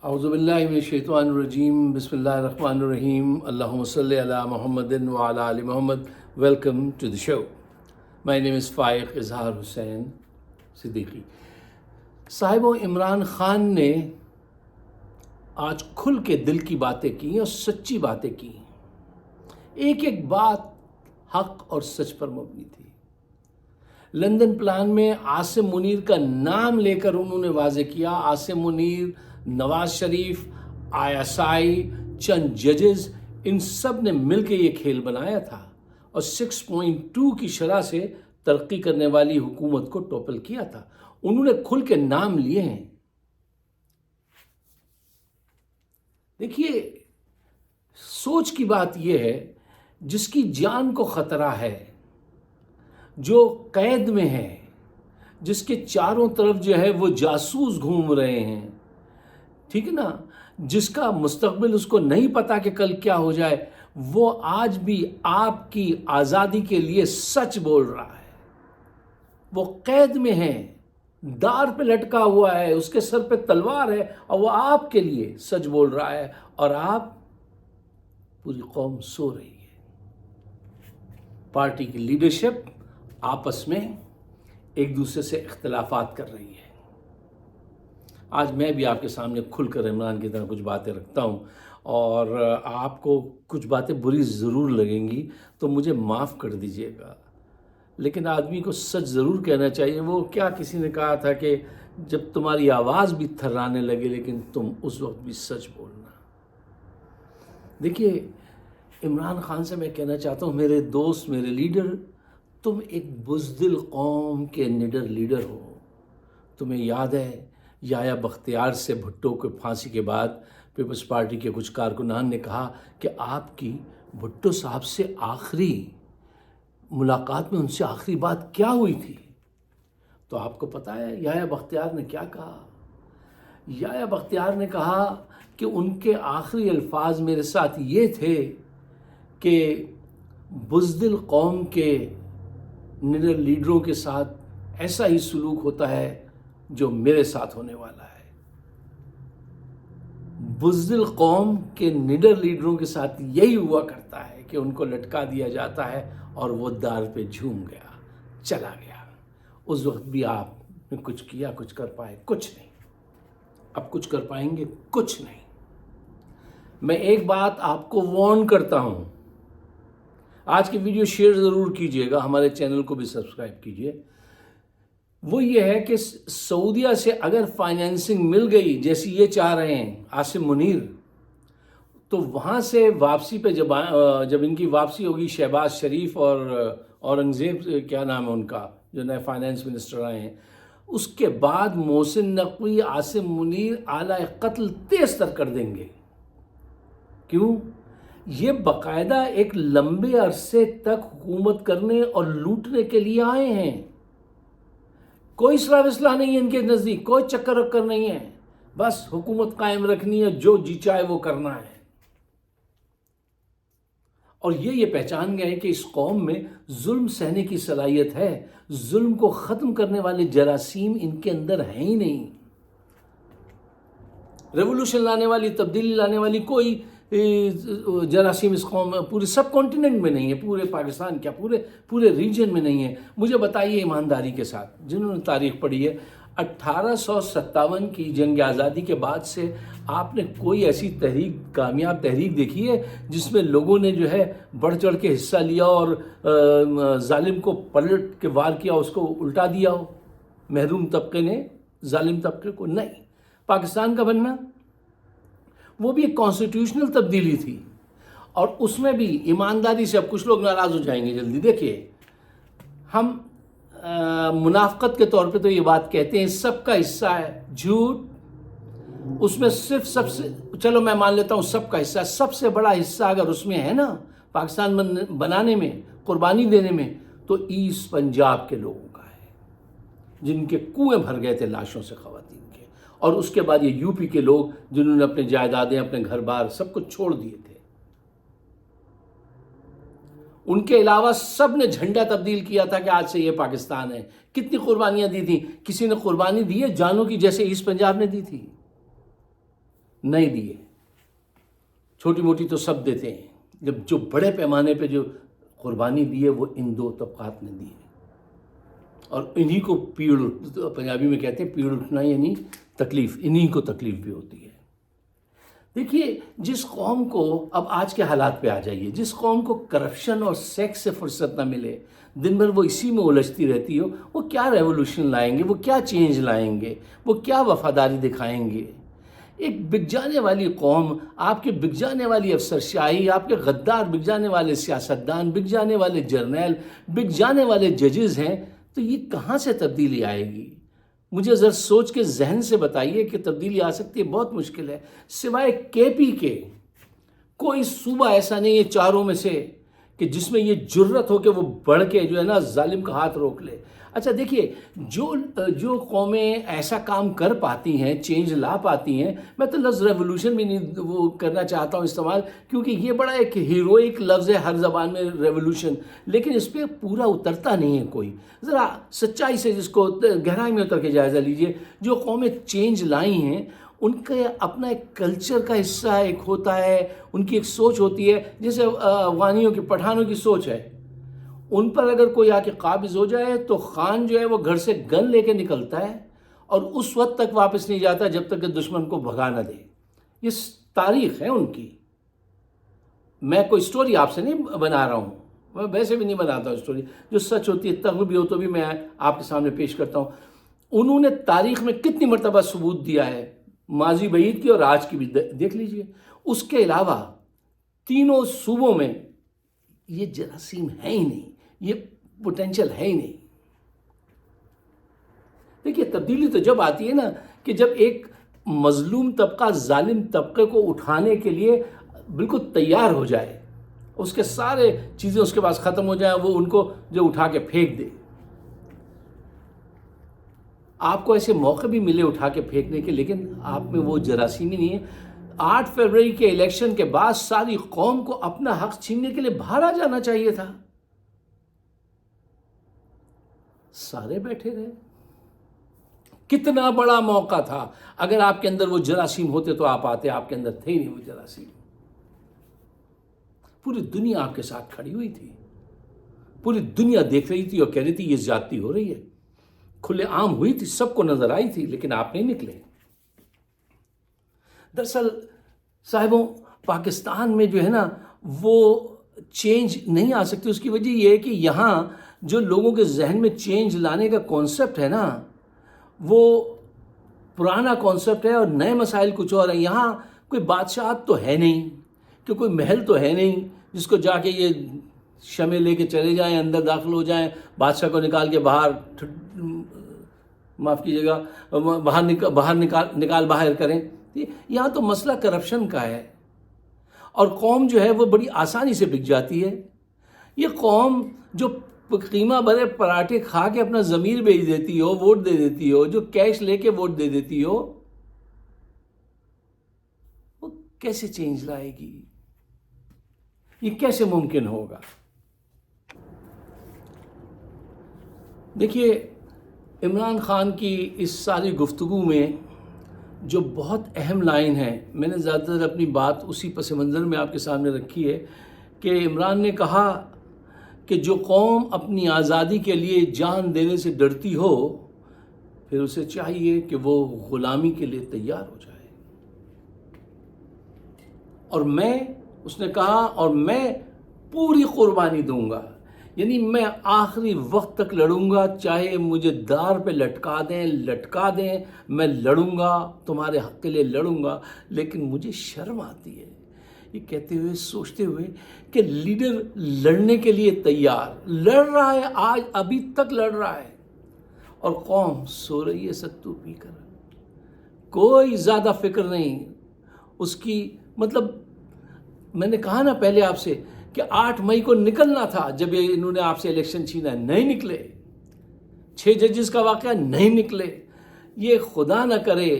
اعوذ باللہ من الشیطان الرجیم، بسم اللہ الرحمن الرحیم، اللہم صلی علی محمد وعلی آل محمد. ویلکم ٹو دی شو. مائی نیم از فائق اظہار حسین صدیقی. صاحبوں، عمران خان نے آج کھل کے دل کی باتیں کی اور سچی باتیں کی. ایک ایک بات حق اور سچ پر مبنی تھی. لندن پلان میں عاصم منیر کا نام لے کر انہوں نے واضح کیا. عاصم منیر، نواز شریف، ISI، چند ججز، ان سب نے مل کے یہ کھیل بنایا تھا اور 6.2 کی شرح سے ترقی کرنے والی حکومت کو ٹوپل کیا تھا. انہوں نے کھل کے نام لیے ہیں. دیکھیے، سوچ کی بات یہ ہے، جس کی جان کو خطرہ ہے، جو قید میں ہے، جس کے چاروں طرف جو ہے وہ جاسوس گھوم رہے ہیں، ٹھیک ہے نا، جس کا مستقبل اس کو نہیں پتا کہ کل کیا ہو جائے، وہ آج بھی آپ کی آزادی کے لیے سچ بول رہا ہے. وہ قید میں ہے، دار پہ لٹکا ہوا ہے، اس کے سر پہ تلوار ہے، اور وہ آپ کے لیے سچ بول رہا ہے، اور آپ، پوری قوم سو رہی ہے. پارٹی کی لیڈرشپ آپس میں ایک دوسرے سے اختلافات کر رہی ہے. آج میں بھی آپ کے سامنے کھل کر عمران کی طرح کچھ باتیں رکھتا ہوں، اور آپ کو کچھ باتیں بری ضرور لگیں گی تو مجھے معاف کر دیجئے گا، لیکن آدمی کو سچ ضرور کہنا چاہیے. وہ کیا کسی نے کہا تھا کہ جب تمہاری آواز بھی تھرانے لگے لیکن تم اس وقت بھی سچ بولنا. دیکھیے، عمران خان سے میں کہنا چاہتا ہوں، میرے دوست، میرے لیڈر، تم ایک بزدل قوم کے نڈر لیڈر ہو. تمہیں یاد ہے یحییٰ بختیار سے بھٹو کے پھانسی کے بعد پیپلز پارٹی کے کچھ کارکنان نے کہا کہ آپ کی بھٹو صاحب سے آخری ملاقات میں ان سے آخری بات کیا ہوئی تھی؟ تو آپ کو پتہ ہے یحییٰ بختیار نے کیا کہا؟ یحییٰ بختیار نے کہا کہ ان کے آخری الفاظ میرے ساتھ یہ تھے کہ بزدل قوم کے نڈر لیڈروں کے ساتھ ایسا ہی سلوک ہوتا ہے جو میرے ساتھ ہونے والا ہے. بزدل قوم کے نڈر لیڈروں کے ساتھ یہی ہوا کرتا ہے کہ ان کو لٹکا دیا جاتا ہے اور وہ دار پہ جھوم گیا، چلا گیا. اس وقت بھی آپ نے کچھ کیا، کچھ کر پائے؟ کچھ نہیں. اب کچھ کر پائیں گے؟ کچھ نہیں. میں ایک بات آپ کو وارن کرتا ہوں، آج کی ویڈیو شیئر ضرور کیجئے گا، ہمارے چینل کو بھی سبسکرائب کیجئے. وہ یہ ہے کہ سعودیہ سے اگر فائنینسنگ مل گئی جیسی یہ چاہ رہے ہیں عاصم منیر، تو وہاں سے واپسی پہ جب ان کی واپسی ہوگی، شہباز شریف اور اورنگزیب، کیا نام ہے ان کا، جو نئے فائنینس منسٹر آئے ہیں، اس کے بعد محسن نقوی، عاصم منیر آلۂ قتل تیز تر کر دیں گے. کیوں؟ یہ باقاعدہ ایک لمبے عرصے تک حکومت کرنے اور لوٹنے کے لیے آئے ہیں. کوئی اصلاح وصلاح نہیں ہے ان کے نزدیک، کوئی چکر وکر نہیں ہے، بس حکومت قائم رکھنی ہے، جو جی چاہے وہ کرنا ہے. اور یہ پہچان گئے کہ اس قوم میں ظلم سہنے کی صلاحیت ہے. ظلم کو ختم کرنے والے جراثیم ان کے اندر ہیں ہی نہیں. ریولوشن لانے والی، تبدیلی لانے والی کوئی جراثیم اس قوم میں، پورے سب کانٹیننٹ میں نہیں ہے، پورے پاکستان کیا پورے ریجن میں نہیں ہے. مجھے بتائیے ایمانداری کے ساتھ، جنہوں نے تاریخ پڑھی ہے، 1857 کی جنگ آزادی کے بعد سے آپ نے کوئی ایسی کامیاب تحریک دیکھی ہے جس میں لوگوں نے جو ہے بڑھ چڑھ کے حصہ لیا اور ظالم کو پلٹ کے وار کیا، اس کو الٹا دیا ہو، محروم طبقے نے ظالم طبقے کو؟ نہیں. پاکستان کا بننا وہ بھی ایک کانسٹیٹیوشنل تبدیلی تھی، اور اس میں بھی ایمانداری سے. اب کچھ لوگ ناراض ہو جائیں گے جلدی. دیکھیے، ہم منافقت کے طور پہ تو یہ بات کہتے ہیں سب کا حصہ ہے، جھوٹ. اس میں صرف چلو میں مان لیتا ہوں سب کا حصہ ہے. سب سے بڑا حصہ اگر اس میں ہے نا، پاکستان بنانے میں، قربانی دینے میں، تو ایسٹ پنجاب کے لوگوں کا ہے، جن کے کنویں بھر گئے تھے لاشوں سے خواتین کے. اور اس کے بعد یہ یو پی کے لوگ جنہوں نے اپنے جائیدادیں، اپنے گھر بار سب کچھ چھوڑ دیے تھے. ان کے علاوہ سب نے جھنڈا تبدیل کیا تھا کہ آج سے یہ پاکستان ہے. کتنی قربانیاں دی تھیں؟ کسی نے قربانی دی ہے جانوں کی، جیسے ایسٹ پنجاب نے دی تھی؟ نہیں دیے، چھوٹی موٹی تو سب دیتے ہیں، جب جو بڑے پیمانے پہ جو قربانی دی ہے وہ ان دو طبقات نے دی ہے، اور انہی کو پنجابی میں کہتے ہیں پیڑ اٹھنا، یعنی تکلیف، انہی کو تکلیف بھی ہوتی ہے۔ دیکھیے، جس قوم کو، اب آج کے حالات پہ آ جائیے، جس قوم کو کرپشن اور سیکس سے فرصت نہ ملے، دن بھر وہ اسی میں الجھتی رہتی ہو، وہ کیا ریولوشن لائیں گے، وہ کیا چینج لائیں گے، وہ کیا وفاداری دکھائیں گے؟ ایک بک جانے والی قوم، آپ کے بک جانے والی افسرشاہی، آپ کے غدار بک جانے والے سیاستدان، بک جانے والے جرنیل، بک جانے والے ججز ہیں، تو یہ کہاں سے تبدیلی آئے گی؟ مجھے ذرا سوچ کے ذہن سے بتائیے کہ تبدیلی آ سکتی ہے، بہت مشکل ہے۔ سوائے کے پی کے کوئی صوبہ ایسا نہیں ہے چاروں میں سے کہ جس میں یہ جرت ہو کہ وہ بڑھ کے جو ہے نا ظالم کا ہاتھ روک لے۔ اچھا دیکھیے، جو قومیں ایسا کام کر پاتی ہیں، چینج لا پاتی ہیں، میں تو لفظ ریولوشن بھی نہیں وہ کرنا چاہتا ہوں استعمال، کیونکہ یہ بڑا ایک ہیروئک لفظ ہے ہر زبان میں ریولوشن، لیکن اس پہ پورا اترتا نہیں ہے کوئی۔ ذرا سچائی سے جس کو گہرائی میں اتر کے جائزہ لیجئے، جو قومیں چینج لائی ہیں ان کا اپنا ایک کلچر کا حصہ ایک ہوتا ہے، ان کی ایک سوچ ہوتی ہے، جیسے افغانیوں کی، پٹھانوں کی سوچ ہے۔ ان پر اگر کوئی آ کے قابض ہو جائے تو خان جو ہے وہ گھر سے گن لے کے نکلتا ہے اور اس وقت تک واپس نہیں جاتا جب تک کہ دشمن کو بھگا نہ دے۔ یہ تاریخ ہے ان کی، میں کوئی سٹوری آپ سے نہیں بنا رہا ہوں، میں ویسے بھی نہیں بناتا ہوں سٹوری، جو سچ ہوتی ہے تب بھی ہو تو بھی میں آپ کے سامنے پیش کرتا ہوں۔ انہوں نے تاریخ میں کتنی مرتبہ ثبوت دیا ہے، ماضی بعید کی اور آج کی بھی دیکھ لیجئے۔ اس کے علاوہ تینوں صوبوں میں یہ جراثیم ہے ہی نہیں، یہ پوٹینشل ہے ہی نہیں۔ دیکھیے، تبدیلی تو جب آتی ہے نا کہ جب ایک مظلوم طبقہ ظالم طبقے کو اٹھانے کے لیے بالکل تیار ہو جائے، اس کے سارے چیزیں اس کے پاس ختم ہو جائیں، وہ ان کو جو اٹھا کے پھینک دے۔ آپ کو ایسے موقع بھی ملے اٹھا کے پھینکنے کے، لیکن آپ میں وہ جراثیم ہی نہیں ہے۔ 8 فروری کے الیکشن کے بعد ساری قوم کو اپنا حق چھیننے کے لیے باہر آ جانا چاہیے تھا، سارے بیٹھے رہے۔ کتنا بڑا موقع تھا، اگر آپ کے اندر وہ جراثیم ہوتے تو آپ آتے، آپ کے اندر تھے ہی نہیں وہ جراثیم۔ پوری دنیا آپ کے ساتھ کھڑی ہوئی تھی، پوری دنیا دیکھ رہی تھی اور کہہ رہی تھی یہ زیادتی ہو رہی ہے، کھلے عام ہوئی تھی، سب کو نظر آئی تھی، لیکن آپ نہیں نکلے۔ دراصل صاحبوں، پاکستان میں جو ہے نا وہ چینج نہیں آ سکتی، اس کی وجہ یہ ہے کہ یہاں جو لوگوں کے ذہن میں چینج لانے کا کانسیپٹ ہے نا وہ پرانا کانسیپٹ ہے، اور نئے مسائل کچھ اور ہیں۔ یہاں کوئی بادشاہت تو ہے نہیں، کہ کوئی محل تو ہے نہیں جس کو جا کے یہ شمع لے کے چلے جائیں، اندر داخل ہو جائیں، بادشاہ کو نکال کے باہر، معاف کیجیے گا، باہر نکال باہر کریں۔ یہاں تو مسئلہ کرپشن کا ہے، اور قوم جو ہے وہ بڑی آسانی سے بک جاتی ہے۔ یہ قوم جو قیمہ بھرے پراٹھے کھا کے اپنا ضمیر بیچ دیتی ہو، ووٹ دے دیتی ہو، جو کیش لے کے ووٹ دے دیتی ہو، وہ کیسے چینج لائے گی؟ یہ کیسے ممکن ہوگا؟ دیکھیے، عمران خان کی اس ساری گفتگو میں جو بہت اہم لائن ہے، میں نے زیادہ تر اپنی بات اسی پس منظر میں آپ کے سامنے رکھی ہے کہ عمران نے کہا کہ جو قوم اپنی آزادی کے لیے جان دینے سے ڈرتی ہو، پھر اسے چاہیے کہ وہ غلامی کے لیے تیار ہو جائے۔ اور اس نے کہا، اور میں پوری قربانی دوں گا، یعنی میں آخری وقت تک لڑوں گا، چاہے مجھے دار پہ لٹکا دیں، میں لڑوں گا، تمہارے حق کے لیے لڑوں گا۔ لیکن مجھے شرم آتی ہے یہ کہتے ہوئے، سوچتے ہوئے کہ لیڈر لڑنے کے لیے تیار، لڑ رہا ہے، آج ابھی تک لڑ رہا ہے، اور قوم سو رہی ہے ستو پی کر، کوئی زیادہ فکر نہیں اس کی۔ مطلب میں نے کہا نا پہلے آپ سے کہ 8 مئی کو نکلنا تھا، جب انہوں نے آپ سے الیکشن چھینا، نہیں نکلے۔ 6 ججز کا واقعہ، نہیں نکلے۔ یہ خدا نہ کرے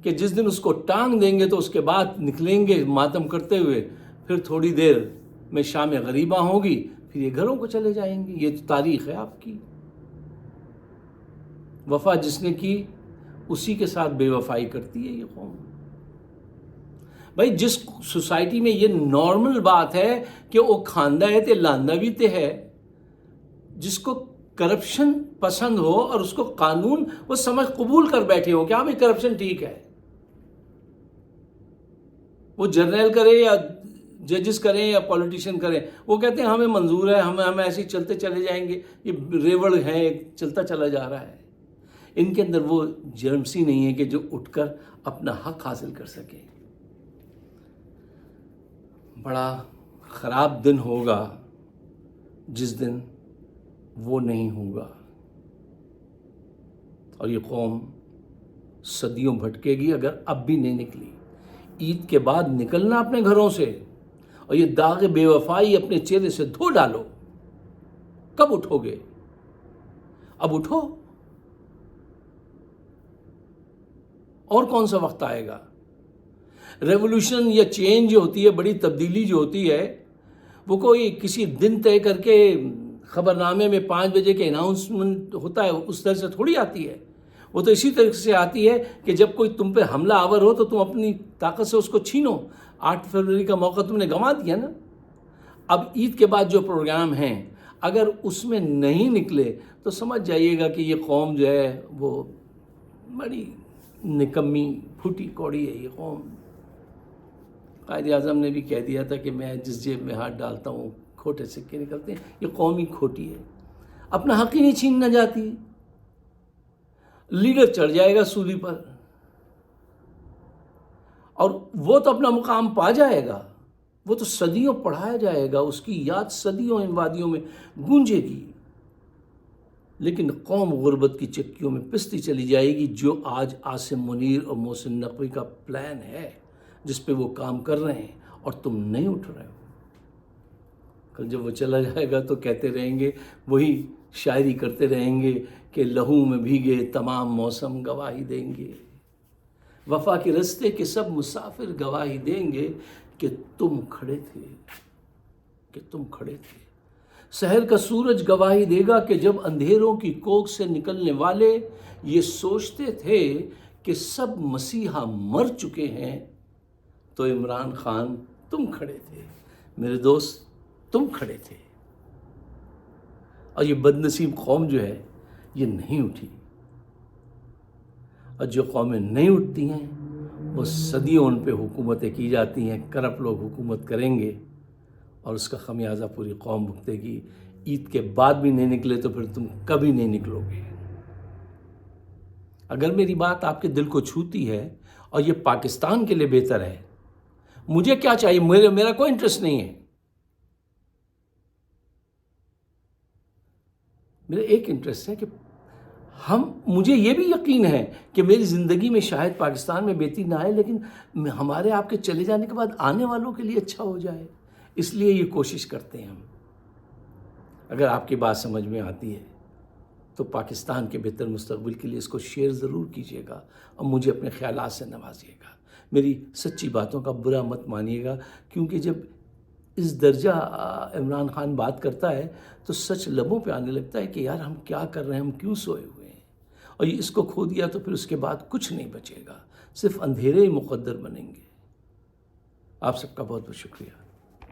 کہ جس دن اس کو ٹانگ دیں گے تو اس کے بعد نکلیں گے ماتم کرتے ہوئے، پھر تھوڑی دیر میں شام غریباں ہوگی، پھر یہ گھروں کو چلے جائیں گے۔ یہ تو تاریخ ہے آپ کی۔ وفا جس نے کی اسی کے ساتھ بے وفائی کرتی ہے یہ قوم۔ بھائی جس سوسائٹی میں یہ نارمل بات ہے کہ وہ کھاندہ ہے تے لاندہ بھی تے ہے، جس کو کرپشن پسند ہو اور اس کو قانون وہ سمجھ قبول کر بیٹھے ہو کہ ہاں بھائی کرپشن ٹھیک ہے، وہ جرنیل کرے یا ججز کریں یا پولیٹیشین کریں، وہ کہتے ہیں ہمیں منظور ہے، ہم ایسے ہی چلتے چلے جائیں گے، یہ ریوڑ ہے چلتا چلا جا رہا ہے۔ ان کے اندر وہ جرمسی نہیں ہے کہ جو اٹھ کر اپنا حق حاصل کر سکیں۔ بڑا خراب دن ہوگا جس دن وہ نہیں ہوگا، اور یہ قوم صدیوں بھٹکے گی اگر اب بھی نہیں نکلی۔ عید کے بعد نکلنا اپنے گھروں سے، اور یہ داغ بے وفائی اپنے چہرے سے دھو ڈالو۔ کب اٹھو گے؟ اب اٹھو، اور کون سا وقت آئے گا؟ ریولوشن یا چینج جو ہوتی ہے، بڑی تبدیلی جو ہوتی ہے، وہ کوئی کسی دن طے کر کے خبرنامے میں 5 بجے کے اناؤنسمنٹ ہوتا ہے اس طرح سے تھوڑی آتی ہے۔ وہ تو اسی طرح سے آتی ہے کہ جب کوئی تم پہ حملہ آور ہو تو تم اپنی طاقت سے اس کو چھینو۔ 8 فروری کا موقع تم نے گنوا دیا نا۔ اب عید کے بعد جو پروگرام ہیں اگر اس میں نہیں نکلے تو سمجھ جائیے گا کہ یہ قوم جو ہے وہ بڑی نکمی پھوٹی کوڑی ہے۔ یہ قوم، قائد اعظم نے بھی کہہ دیا تھا کہ میں جس جیب میں ہاتھ ڈالتا ہوں کھوٹے سکے نکلتے ہیں۔ یہ قوم ہی کھوٹی ہے، اپنا حق ہی نہیں چھیننا جاتی۔ لیڈر چڑھ جائے گا سولی پر اور وہ تو اپنا مقام پا جائے گا، وہ تو صدیوں پڑھایا جائے گا، اس کی یاد صدیوں ان وادیوں میں گونجے گی، لیکن قوم غربت کی چکیوں میں پستی چلی جائے گی، جو آج عاصم منیر اور محسن نقوی کا پلان ہے جس پہ وہ کام کر رہے ہیں اور تم نہیں اٹھ رہے ہو۔ کل جب وہ چلا جائے گا تو کہتے رہیں گے، وہی شاعری کرتے رہیں گے کہ لہو میں بھیگے تمام موسم گواہی دیں گے، وفا کے رستے کے سب مسافر گواہی دیں گے کہ تم کھڑے تھے، کہ تم کھڑے تھے۔ سحر کا سورج گواہی دے گا کہ جب اندھیروں کی کوکھ سے نکلنے والے یہ سوچتے تھے کہ سب مسیحا مر چکے ہیں تو عمران خان تم کھڑے تھے، میرے دوست تم کھڑے تھے۔ اور یہ بد نصیب قوم جو ہے یہ نہیں اٹھی، اور جو قومیں نہیں اٹھتی ہیں وہ صدیوں ان پہ حکومتیں کی جاتی ہیں، کرپٹ لوگ حکومت کریں گے اور اس کا خمیازہ پوری قوم بھگتے گی۔ عید کے بعد بھی نہیں نکلے تو پھر تم کبھی نہیں نکلو گے۔ اگر میری بات آپ کے دل کو چھوتی ہے اور یہ پاکستان کے لیے بہتر ہے، مجھے کیا چاہیے؟ میرا کوئی انٹرسٹ نہیں ہے۔ میرا ایک انٹرسٹ ہے کہ مجھے یہ بھی یقین ہے کہ میری زندگی میں شاید پاکستان میں بہتری نہ آئے، لیکن ہمارے آپ کے چلے جانے کے بعد آنے والوں کے لیے اچھا ہو جائے، اس لیے یہ کوشش کرتے ہیں ہم۔ اگر آپ کی بات سمجھ میں آتی ہے تو پاکستان کے بہتر مستقبل کے لیے اس کو شیئر ضرور کیجیے گا اور مجھے اپنے خیالات سے نوازیے گا۔ میری سچی باتوں کا برا مت مانیے گا، کیونکہ جب اس درجہ عمران خان بات کرتا ہے تو سچ لبوں پہ آنے لگتا ہے کہ یار ہم کیا کر رہے ہیں، ہم کیوں سوئے ہوئے ہیں، اور یہ اس کو کھو دیا تو پھر اس کے بعد کچھ نہیں بچے گا، صرف اندھیرے ہی مقدر بنیں گے۔ آپ سب کا بہت بہت شکریہ۔